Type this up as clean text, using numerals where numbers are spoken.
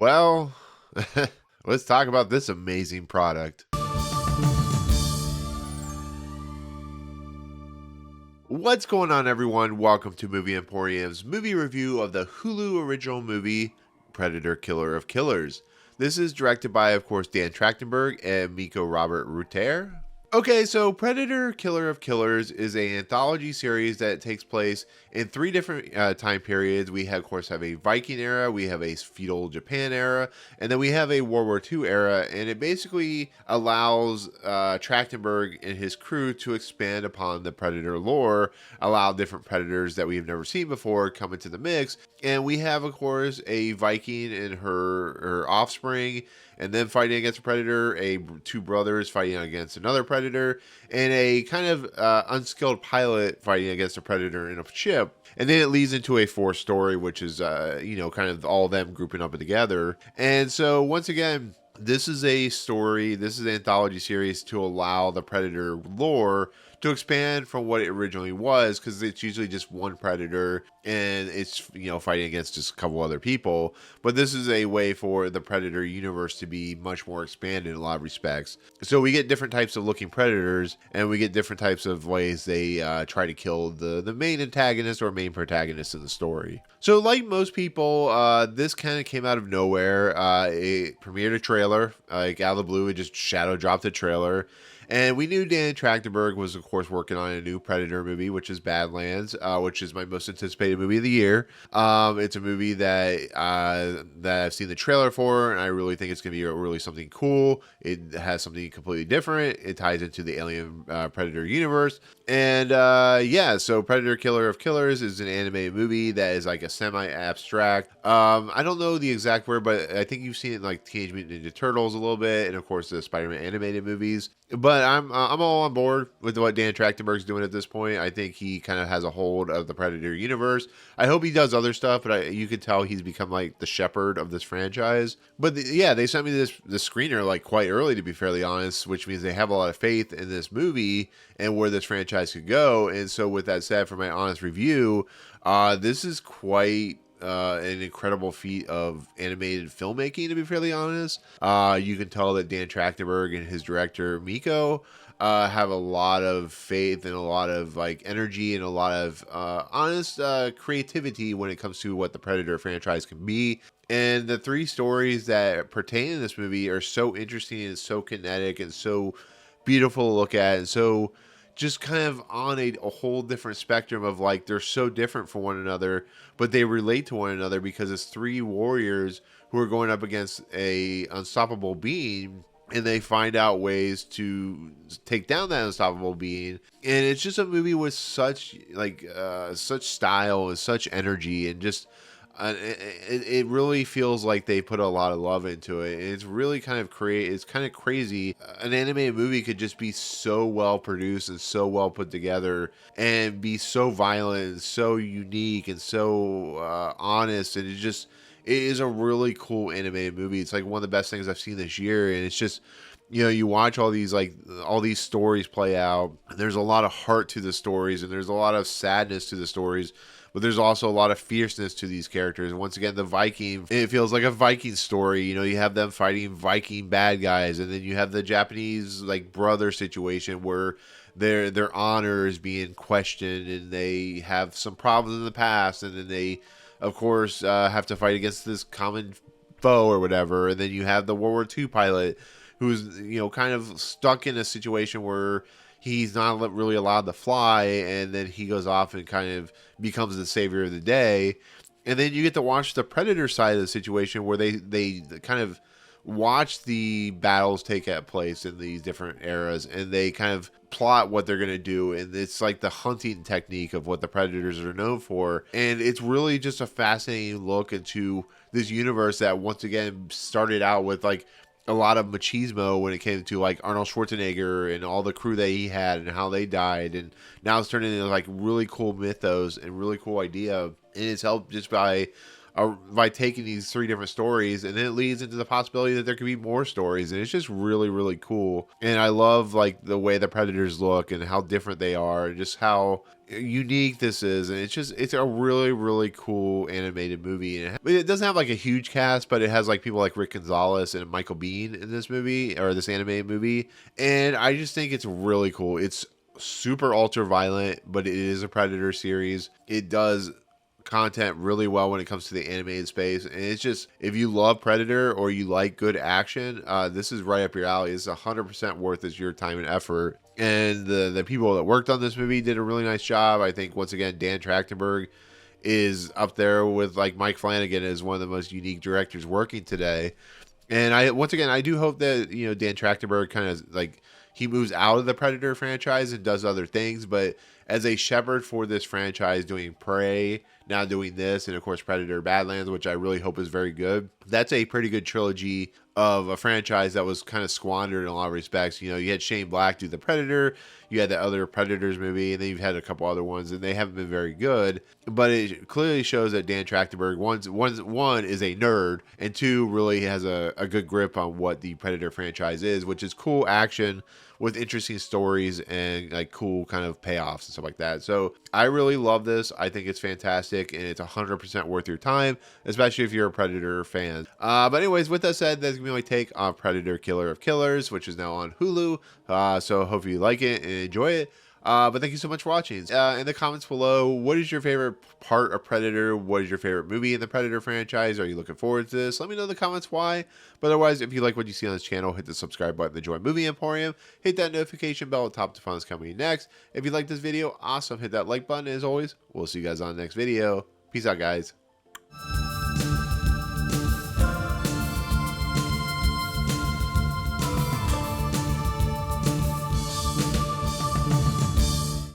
Well, let's talk about this amazing product. What's going on, everyone? Welcome to Movie Emporium's movie review of the Hulu original movie, Predator Killer of Killers. This is directed by, of course, Dan Trachtenberg and Micho Rutare. Okay, so Predator Killer of Killers is an anthology series that takes place in three different time periods. We, of course, have a Viking era, we have a feudal Japan era, and then we have a World War II era. And it basically allows Trachtenberg and his crew to expand upon the Predator lore, allow different predators that we've never seen before come into the mix. And we have, of course, a Viking and her offspring, and then fighting against a predator, two brothers fighting against another predator, and a kind of unskilled pilot fighting against a predator in a ship. And then it leads into a fourth story, which is, kind of all of them grouping up together. And so, once again, this is a story, this is an anthology series to allow the Predator lore to expand from what it originally was, because it's usually just one Predator and it's, fighting against just a couple other people. But this is a way for the Predator universe to be much more expanded in a lot of respects. So we get different types of looking Predators, and we get different types of ways they try to kill the main antagonist or main protagonist in the story. So like most people, this kind of came out of nowhere. It premiered a trailer, out of the blue. It just shadow dropped a trailer. And we knew Dan Trachtenberg was, of course, working on a new Predator movie, which is Badlands, which is my most anticipated movie of the year. It's a movie that I've seen the trailer for, and I really think it's going to be really something cool. It has something completely different. It ties into the Alien Predator universe. And so Predator Killer of Killers is an animated movie that is like a semi-abstract. I don't know the exact word, but I think you've seen it in like Teenage Mutant Ninja Turtles a little bit, and of course the Spider-Man animated movies. But I'm all on board with what Dan Trachtenberg's doing at this point. I think he kind of has a hold of the Predator universe. I hope he does other stuff, but you can tell he's become like the shepherd of this franchise. But they sent me the screener like quite early, to be fairly honest, which means they have a lot of faith in this movie and where this franchise could go. And so with that said, for my honest review, this is quite an incredible feat of animated filmmaking, to be fairly honest. You can tell that Dan Trachtenberg and his director Micho have a lot of faith and a lot of like energy and a lot of honest creativity when it comes to what the Predator franchise can be. And the three stories that pertain to this movie are so interesting and so kinetic and so beautiful to look at, and so just kind of on a whole different spectrum of like they're so different from one another, but they relate to one another because it's three warriors who are going up against a unstoppable being, and they find out ways to take down that unstoppable being. And it's just a movie with such style and such energy, and just it really feels like they put a lot of love into it. And it's really kind of crazy. An animated movie could just be so well produced and so well put together and be so violent and so unique and so honest. And it is a really cool animated movie. It's like one of the best things I've seen this year. And it's just, you watch all these stories play out. There's a lot of heart to the stories, and there's a lot of sadness to the stories. But there's also a lot of fierceness to these characters. And once again, the Viking, it feels like a Viking story. You have them fighting Viking bad guys, and then you have the Japanese brother situation where their honor is being questioned, and they have some problems in the past, and then they, of course, have to fight against this common foe or whatever. And then you have the World War II pilot who's kind of stuck in a situation where he's not really allowed to fly, and then he goes off and kind of becomes the savior of the day. And then you get to watch the Predator side of the situation where they kind of watch the battles take place in these different eras, and they kind of plot what they're going to do. And it's like the hunting technique of what the Predators are known for. And it's really just a fascinating look into this universe that once again started out with a lot of machismo when it came to Arnold Schwarzenegger and all the crew that he had and how they died, and now it's turning into really cool mythos and really cool idea. And it's helped just by by taking these 3 different stories, and then it leads into the possibility that there could be more stories, and it's just really, really cool. And I love like the way the Predators look and how different they are, and just how unique this is. And it's a really, really cool animated movie. And it doesn't have like a huge cast, but it has like people like Rick Gonzalez and Michael Biehn in this movie, or this animated movie. And I just think it's really cool. It's super ultra violent, but it is a Predator series. It does content really well when it comes to the animated space, and it's just, if you love Predator or you like good action, this is right up your alley. It's 100% worth your time and effort. And the people that worked on this movie did a really nice job. I think once again Dan Trachtenberg is up there with like Mike Flanagan as one of the most unique directors working today. And I do hope that, Dan Trachtenberg kind of like, he moves out of the Predator franchise and does other things, but as a shepherd for this franchise, doing Prey, now doing this, and of course Predator Badlands, which I really hope is very good. That's a pretty good trilogy of a franchise that was kind of squandered in a lot of respects. You had Shane Black do the Predator, you had the other Predators movie, and then you've had a couple other ones, and they haven't been very good. But it clearly shows that Dan Trachtenberg, one is a nerd, and two really has a good grip on what the Predator franchise is, which is cool action with interesting stories and like cool kind of payoffs and stuff like that. So I really love this. I think it's fantastic, and it's 100% worth your time, especially if you're a Predator fan. But anyways, with that said, that's gonna be my take on Predator Killer of Killers, which is now on Hulu. So hope you like it and enjoy it. But thank you so much for watching. In the comments below, what is your favorite part of Predator? What is your favorite movie in the Predator franchise? Are you looking forward to this? Let me know in the comments why. But otherwise, if you like what you see on this channel, hit the subscribe button to join Movie Emporium. Hit that notification bell at the top to find what's coming next. If you like this video, awesome. Hit that like button. As always, we'll see you guys on the next video. Peace out, guys.